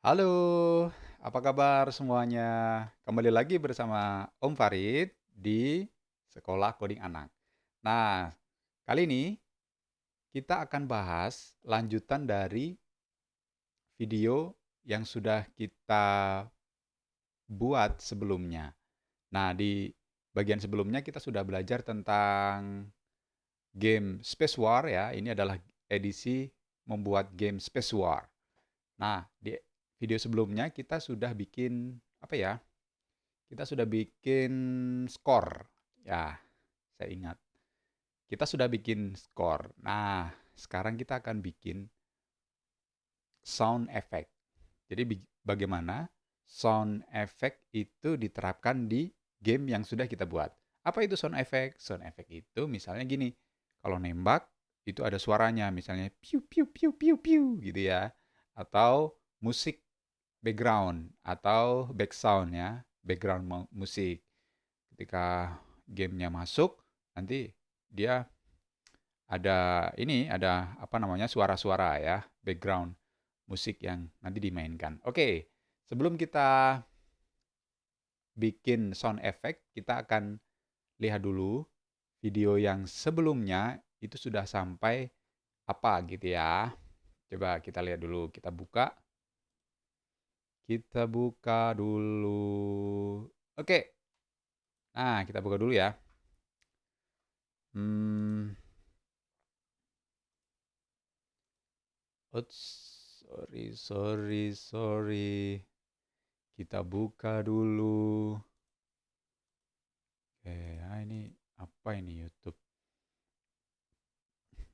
Halo, apa kabar semuanya? Kembali lagi bersama Om Farid di Sekolah Coding Anak. Nah, kali ini kita akan bahas lanjutan dari video yang sudah kita buat sebelumnya. Nah, di bagian sebelumnya kita sudah belajar tentang game Space War ya. Ini adalah edisi membuat game Space War. Nah, di video sebelumnya kita sudah bikin apa ya? Kita sudah bikin skor. Ya, saya ingat. Kita sudah bikin skor. Nah, sekarang kita akan bikin sound effect. Jadi bagaimana sound effect itu diterapkan di game yang sudah kita buat. Apa itu sound effect? Sound effect itu misalnya gini. Kalau nembak itu ada suaranya, misalnya piu piu piu piu piu gitu ya. Atau musik background atau back sound ya, background musik. Ketika gamenya masuk, nanti dia ada apa namanya suara-suara ya, background musik yang nanti dimainkan. Oke, sebelum kita bikin sound effect, kita akan lihat dulu video yang sebelumnya itu sudah sampai apa gitu ya. Coba kita lihat dulu, kita buka dulu. Oke, nah kita buka dulu ya. Hmm, Oops, sorry. Kita buka dulu. Oke, ini apa ini YouTube?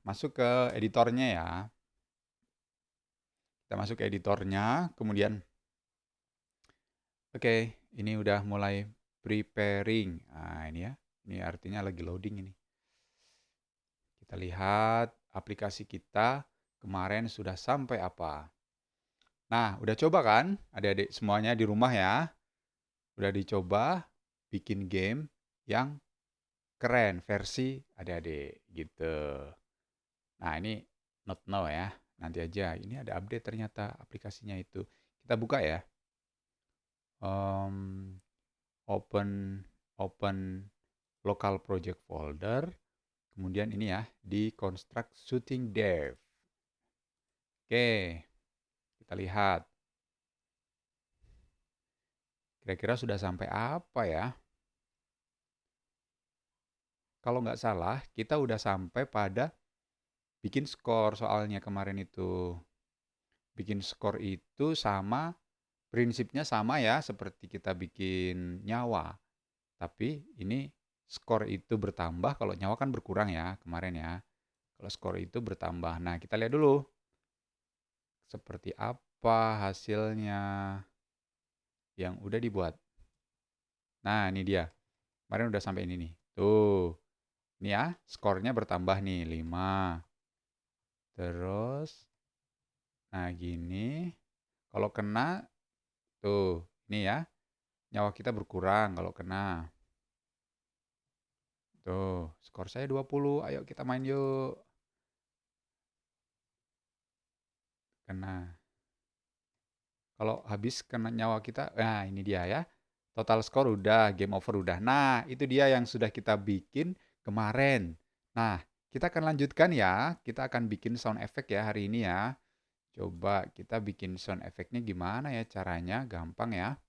Masuk ke editornya ya. Kita masuk ke editornya, kemudian oke, ini udah mulai preparing. Nah, ini ya. Ini artinya lagi loading ini. Kita lihat aplikasi kita kemarin sudah sampai apa. Nah, udah coba kan? Adik-adik semuanya di rumah ya. Udah dicoba bikin game yang keren versi adik-adik gitu. Nah, ini not now ya. Nanti aja. Ini ada update ternyata aplikasinya itu. Kita buka ya. Um, open open local project folder. Kemudian ini ya di construct shooting dev. Oke, kita lihat. Kira-kira sudah sampai apa ya? Kalau nggak salah, kita udah sampai pada bikin skor soalnya kemarin itu. Bikin skor itu sama, prinsipnya sama ya seperti kita bikin nyawa. Tapi ini skor itu bertambah kalau nyawa kan berkurang ya kemarin ya. Kalau skor itu bertambah. Nah, kita lihat dulu seperti apa hasilnya yang udah dibuat. Nah, ini dia. Kemarin udah sampai ini nih. Tuh. Ini ya, skornya bertambah nih 5. Terus nah gini. Kalau kena tuh, ini ya. Nyawa kita berkurang kalau kena. Tuh, skor saya 20. Ayo kita main yuk. Kena. Kalau habis kena nyawa kita, nah ini dia ya. Total skor udah, game over udah. Nah, itu dia yang sudah kita bikin kemarin. Nah, kita akan lanjutkan ya. Kita akan bikin sound effect ya hari ini ya. Coba kita bikin sound effect-nya gimana ya caranya? Gampang ya.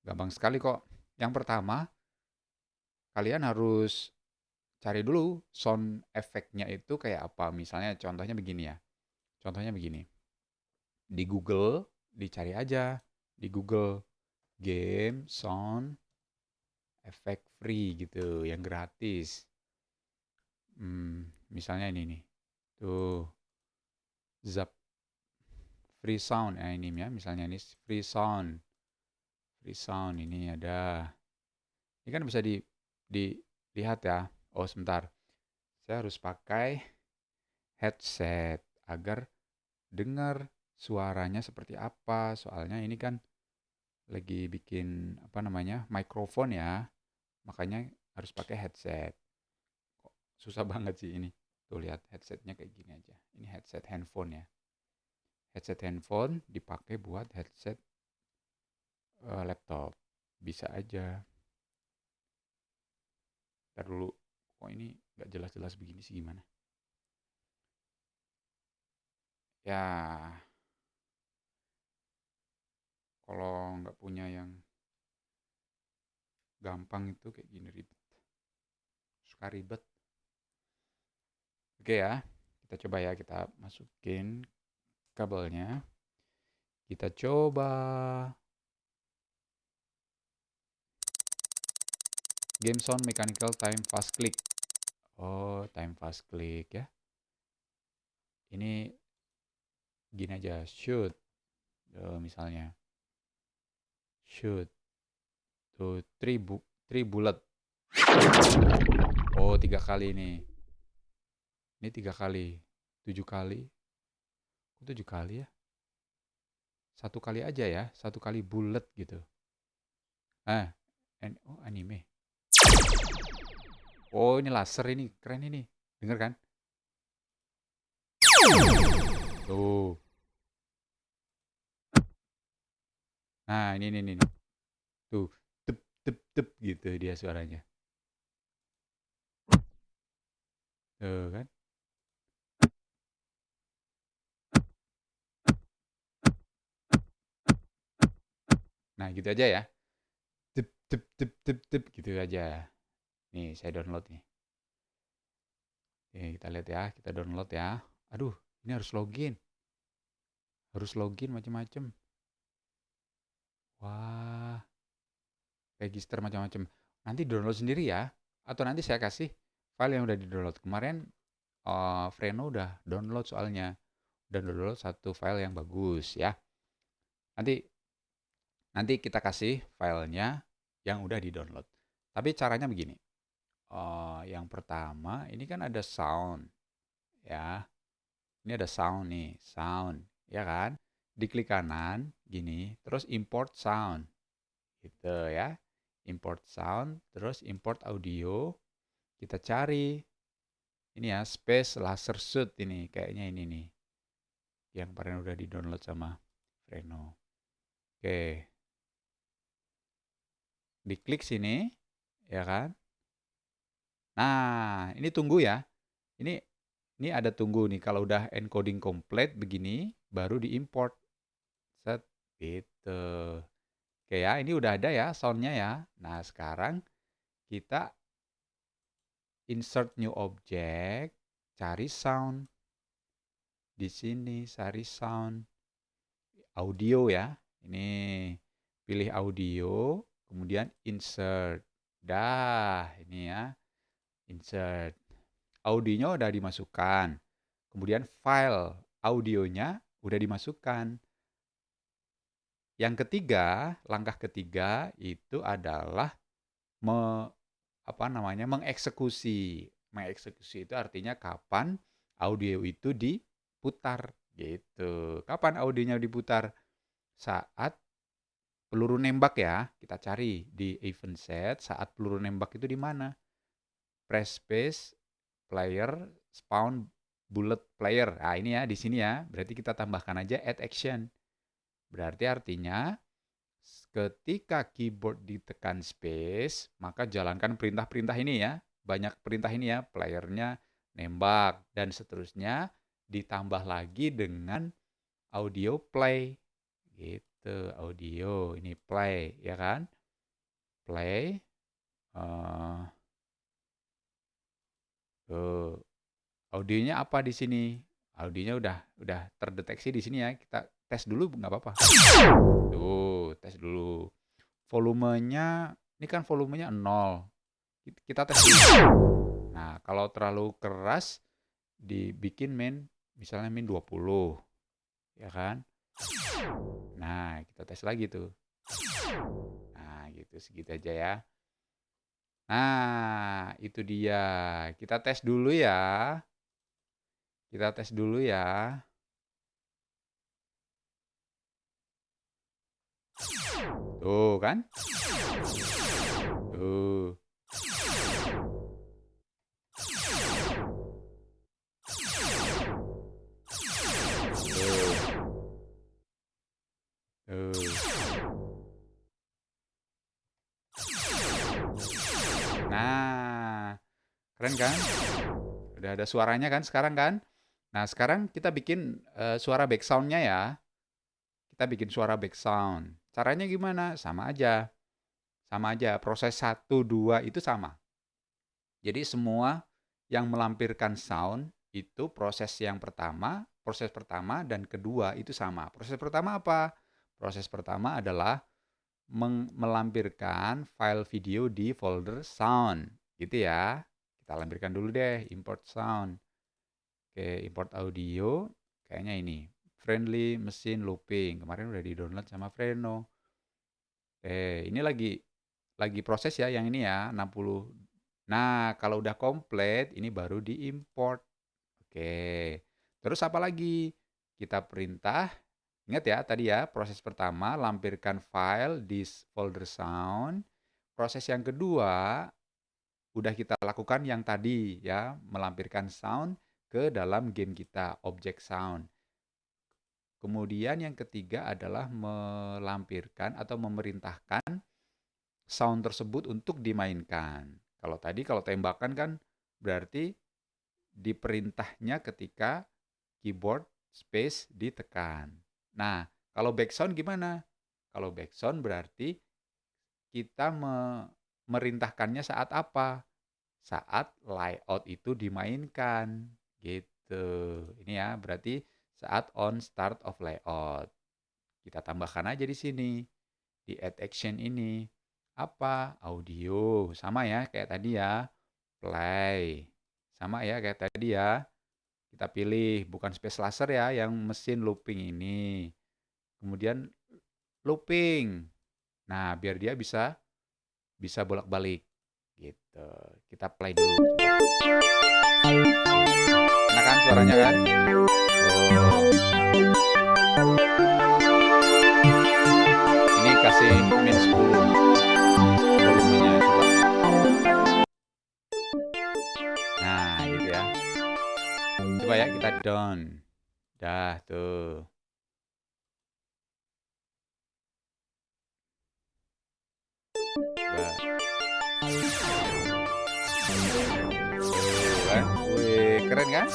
Gampang sekali kok. Yang pertama, kalian harus cari dulu sound effect-nya itu kayak apa. Misalnya contohnya begini ya. Contohnya begini. Di Google, dicari aja. Di Google, game, sound, effect free gitu, yang gratis. Misalnya ini nih. Tuh, Zap free sound. Ini ya, misalnya ini free sound. Free sound ini ada. Ini kan bisa dilihat ya. Oh, sebentar. Saya harus pakai headset agar dengar suaranya seperti apa. Soalnya ini kan lagi bikin apa namanya? Mikrofon ya. Makanya harus pakai headset. Kok susah banget sih ini. Tuh lihat headsetnya kayak gini aja. Ini headset handphone ya. headset handphone dipakai buat headset laptop. Bisa aja. Ntar dulu. Kok ini nggak jelas-jelas begini sih gimana? Ya, kalau nggak punya yang gampang itu kayak gini ribet. Suka ribet. Oke ya, kita coba ya, kita masukin kabelnya. Kita coba. Game sound mechanical time fast click. Oh, time fast click ya. Ini gini aja, shoot. Misalnya. Shoot. Tuh, three bullet. Oh, 3 kali nih. Ini 3 kali. 7 kali. Kok 7 kali ya? 1 kali aja ya. 1 kali bullet gitu. Oh, anime. Oh, ini laser ini. Keren ini. Dengar kan? Tuh. Nah, ini. Tuh. Tep, tep, tep gitu dia suaranya. Tuh kan? Nah, gitu aja ya. Tep, tep, tep, tep, tep gitu aja. Nih, saya download nih. Nih, kita lihat ya. Kita download ya. Aduh, ini harus login. Harus login macam-macam. Wah, register macam-macam. Nanti download sendiri ya. Atau nanti saya kasih file yang udah di-download. Kemarin Freno udah download soalnya. Udah download satu file yang bagus ya. Nanti kita kasih filenya yang udah di-download. Tapi caranya begini. Yang pertama, ini kan ada sound ya. Ini ada sound nih, sound, ya kan? Diklik kanan gini, terus import sound. Gitu ya. Import sound, terus import audio. Kita cari ini ya, Space Laser Suit ini, kayaknya ini nih. Yang kemarin udah di-download sama Freno. Oke. Diklik sini, ya kan? Nah, ini tunggu ya. Ini ada tunggu nih. Kalau udah encoding komplit begini, baru diimport. Set, gitu. Oke ya, ini udah ada ya soundnya ya. Nah, sekarang kita insert new object, cari sound. Di sini cari sound. Audio ya. Ini pilih audio, kemudian insert. Dah, ini ya. Insert. Audionya udah dimasukkan. Kemudian file audionya udah dimasukkan. Yang ketiga, langkah ketiga itu adalah mengeksekusi. Mengeksekusi itu artinya kapan audio itu diputar gitu. Kapan audionya diputar? Saat peluru nembak ya. Kita cari di event set saat peluru nembak itu di mana? Press space player spawn bullet player. Nah, ini ya di sini ya. Berarti kita tambahkan aja add action. Berarti artinya ketika keyboard ditekan space, maka jalankan perintah-perintah ini ya. Banyak perintah ini ya, playernya nembak dan seterusnya, ditambah lagi dengan audio play. Gitu, audio ini play ya kan? Play. Tuh. Audionya apa di sini? Audionya udah terdeteksi di sini ya. Kita tes dulu nggak apa-apa. Tuh, tes dulu. Volumenya, ini kan volumenya 0. Kita tes dulu. Nah, kalau terlalu keras, dibikin misalnya min 20. Ya kan? Nah, kita tes lagi tuh. Nah, gitu, segitu aja ya. Nah, itu dia. Kita tes dulu ya. Kita tes dulu ya. Tuh kan? Tuh. Tuh. Nah, keren kan? Udah ada suaranya kan sekarang kan? Nah, sekarang kita bikin suara background-nya ya. Kita bikin suara background. Caranya gimana? Sama aja. Sama aja. Proses 1, 2 itu sama. Jadi semua yang melampirkan sound itu proses pertama dan kedua itu sama. Proses pertama apa? Proses pertama adalah melampirkan file video di folder sound. Gitu ya. Kita lampirkan dulu deh, import sound. Oke, import audio. Kayaknya ini. Friendly Machine Looping. Kemarin udah di-download sama Freno. Ini lagi proses ya yang ini ya, 60. Nah, kalau udah komplit, ini baru diimport. Oke. Terus apa lagi? Kita perintah. Ingat ya, tadi ya, proses pertama lampirkan file di folder sound. Proses yang kedua udah kita lakukan yang tadi ya, melampirkan sound ke dalam game kita, object sound. Kemudian yang ketiga adalah melampirkan atau memerintahkan sound tersebut untuk dimainkan. Kalau tembakan kan berarti diperintahnya ketika keyboard space ditekan. Nah, kalau backsound gimana? Kalau backsound berarti kita merintahkannya saat apa? Saat layout itu dimainkan, gitu. Ini ya, berarti saat on start of layout. Kita tambahkan aja di sini, di add action ini. Apa? Audio. Sama ya, kayak tadi ya. Play. Sama ya, kayak tadi ya. Kita pilih, bukan space laser ya, yang mesin looping ini. Kemudian looping. Nah, biar dia bisa bolak-balik. Gitu. Kita play dulu. Enak kan suaranya kan? Oh. Ini kasih min 10 volumenya coba. Nah, gitu ya. Coba ya kita down. Dah tuh. Coba. Tuh kan? Wih, keren kan?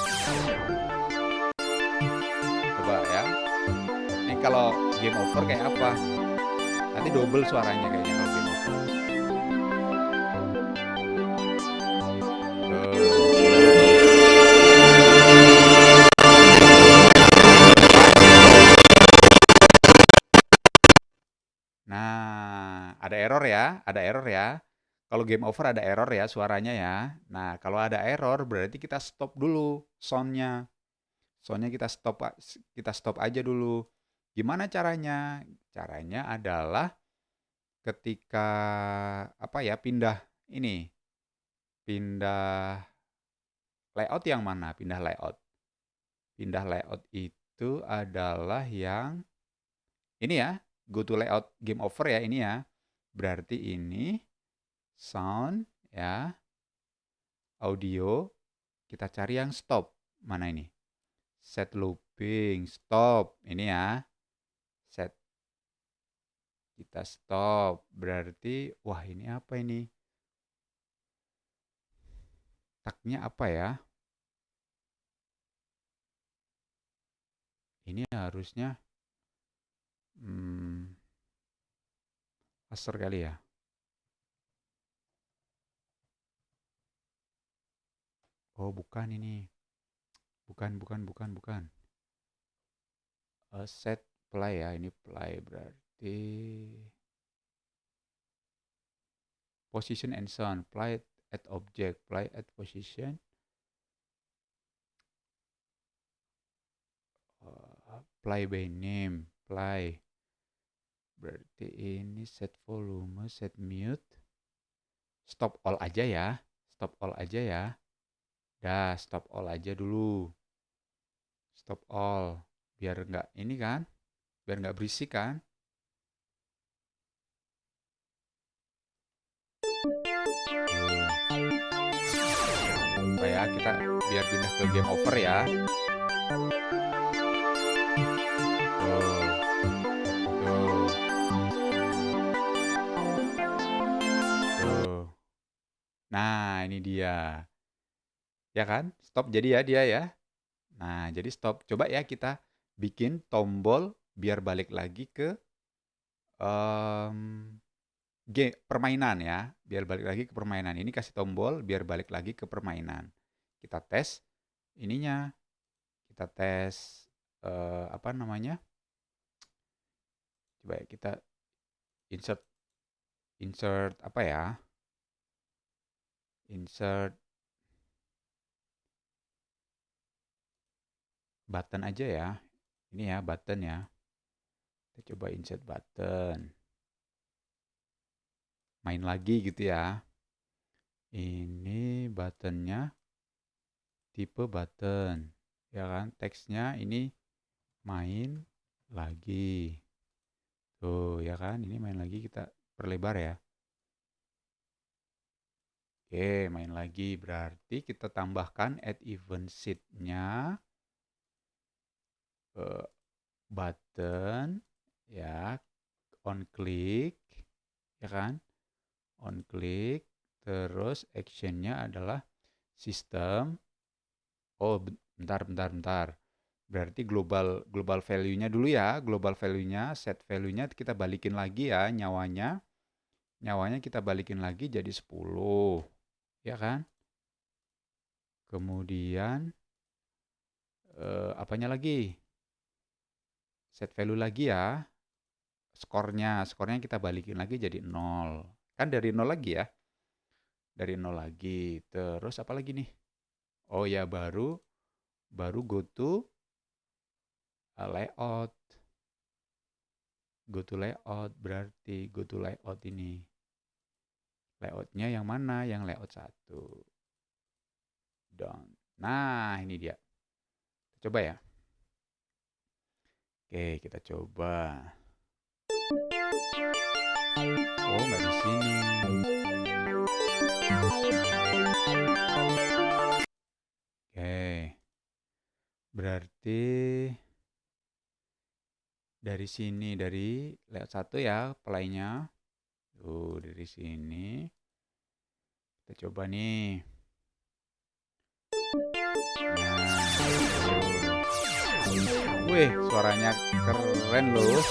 Coba ya. Ini kalau game over kayak apa? Nanti double suaranya kayaknya kalau game over. Nah, ada error ya. Kalau game over ada error ya suaranya ya. Nah, kalau ada error berarti kita stop dulu soundnya. Soundnya kita stop aja dulu. Gimana caranya? Caranya adalah ketika pindah layout yang mana? Pindah layout itu adalah yang ini ya. Go to layout game over ya ini ya. Berarti ini sound ya. Audio kita cari yang stop. Mana ini? Set looping, stop. Ini ya. Set. Kita stop. Berarti wah ini apa ini? Taknya apa ya? Ini harusnya laser kali ya. Oh, bukan ini. Bukan. Set play ya, ini play berarti position and sound, play at object, play at position. Play by name, play. Berarti ini set volume, set mute. Stop all aja ya. Stop all aja ya. Dah, stop all aja dulu. Stop all. Biar nggak ini kan. Biar nggak berisik kan. Supaya kita biar pindah ke game over ya. Tuh. ini dia. Ya kan? Stop jadi ya dia ya. Nah, jadi stop. Coba ya kita bikin tombol biar balik lagi ke em, permainan ya. Biar balik lagi ke permainan. Ini kasih tombol biar balik lagi ke permainan. Kita tes ininya. Kita tes apa namanya? Coba ya kita insert insert apa ya? Insert button aja ya. Ini ya button ya. Kita coba insert button. Main lagi gitu ya. Ini buttonnya tipe button. Ya kan? Teksnya ini main lagi. Tuh ya kan? Ini main lagi, kita perlebar ya. Oke, main lagi. Berarti kita tambahkan add event sheet-nya. Button ya, on click ya kan, on click, terus actionnya adalah sistem. Oh bentar, berarti global value-nya dulu ya, global value-nya, set value-nya kita balikin lagi ya, nyawanya kita balikin lagi jadi 10 ya kan. Kemudian apanya lagi, set value lagi ya, skornya kita balikin lagi jadi 0. Kan dari 0 lagi ya. Dari 0 lagi. Terus apa lagi nih? Oh ya, baru go to layout. Go to layout, berarti go to layout ini. Layoutnya yang mana? Yang layout 1. Down. Nah, ini dia. Coba ya. Oke, kita coba. Oh, nggak di sini. Oke. Berarti dari sini, dari layout 1 ya, play-nya. Tuh, dari sini. Kita coba nih. Nah, wih, suaranya keren loh.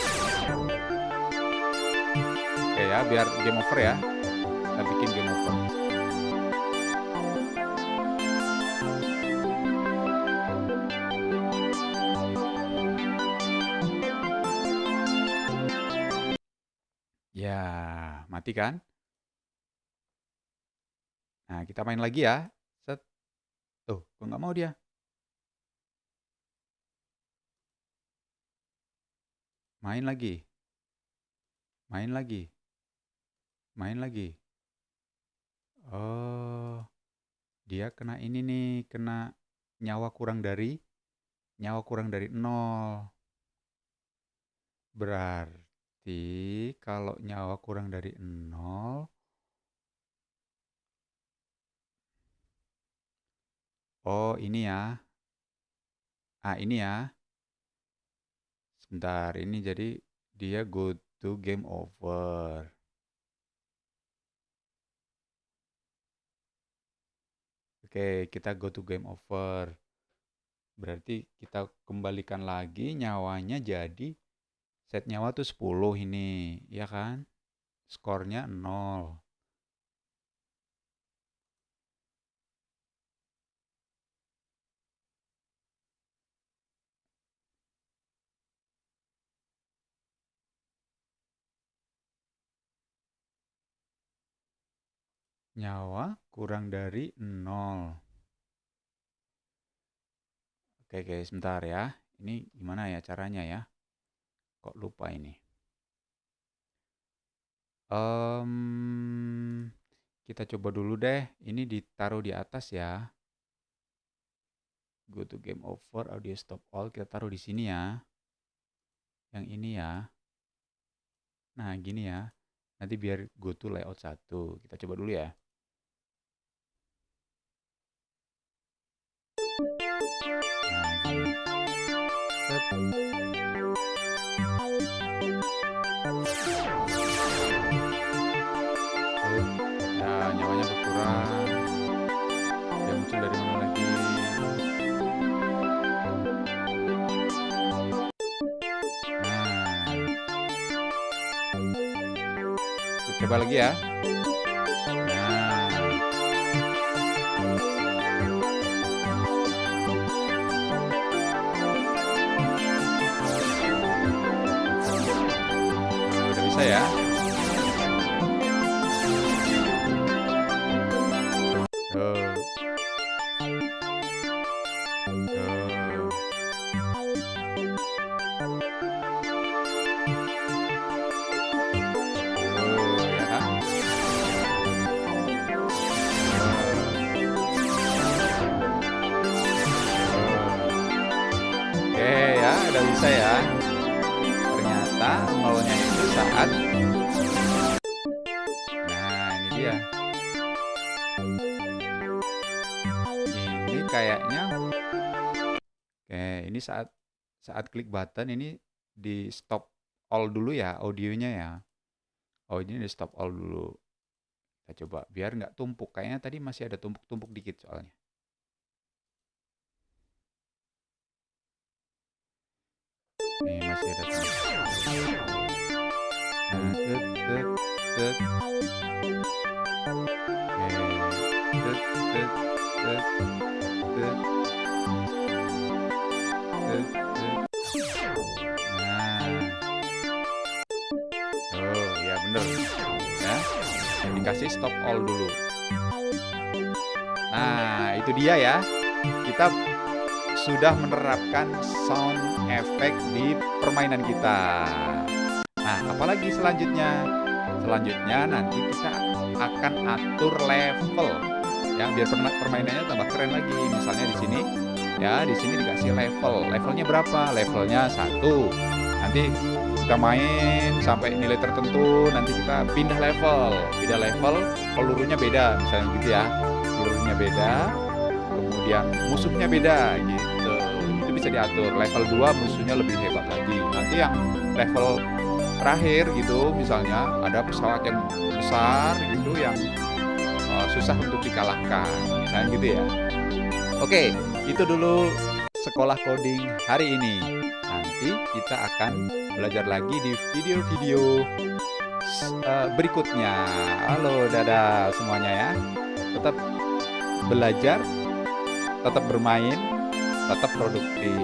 Oke ya, biar game over ya. Kita bikin game over. Ya, mati kan? Nah, kita main lagi ya. Set. Tuh, kok nggak mau dia? Main lagi. Main lagi. Main lagi. Oh, dia kena ini nih, kena nyawa kurang dari 0. Berarti kalau nyawa kurang dari 0, oh ini ya. Ah, ini ya. Sebentar, ini jadi dia go to game over. Oke, kita go to game over. Berarti kita kembalikan lagi nyawanya jadi set nyawa tuh 10 ini, ya kan? Skornya 0. Nyawa kurang dari 0. Oke, sebentar ya. Ini gimana ya caranya ya? Kok lupa ini? Kita coba dulu deh. Ini ditaruh di atas ya. Go to game over, audio stop all. Kita taruh di sini ya. Yang ini ya. Nah, gini ya. Nanti biar go to layout 1. Kita coba dulu ya. Nah, gini. Set. Ya, nyawanya berkurang. Coba lagi ya. Nah, udah bisa ya. Tuh, tuh. Tuh, ya kan? Oke ya, udah bisa ya. Ternyata nolnya itu saat. Nah, ini dia. Ini kayaknya. Oke, ini saat klik button ini di stop all dulu ya audionya ya. Oh, ini di stop all dulu. Kita coba biar nggak tumpuk. Kayaknya tadi masih ada tumpuk-tumpuk dikit soalnya. Nih masih ada tumpuk. Nah, tet. Oke, tet. Nah, oh ya bener ya. Dikasih stop all dulu. Nah, itu dia ya. Kita sudah menerapkan sound effect di permainan kita. Nah, apalagi selanjutnya? Selanjutnya nanti kita akan atur level ya biar permainannya tambah keren lagi. Misalnya di sini ya, di sini dikasih level. Levelnya berapa? Levelnya 1. Nanti kita main sampai nilai tertentu, nanti kita pindah level. Pindah level, pelurunya beda misalnya gitu ya. Pelurunya beda, kemudian musuhnya beda gitu. Itu bisa diatur. Level 2 musuhnya lebih hebat lagi. Nanti yang level terakhir gitu, misalnya ada pesawat yang besar gitu yang susah untuk dikalahkan, misalnya gitu ya. Oke, itu dulu sekolah coding hari ini. Nanti kita akan belajar lagi di video-video berikutnya. Halo, dadah semuanya ya. Tetap belajar, tetap bermain, tetap produktif.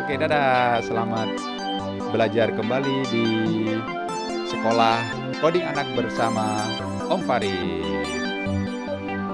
Oke, dadah. Selamat belajar kembali di sekolah coding anak bersama Om Farid.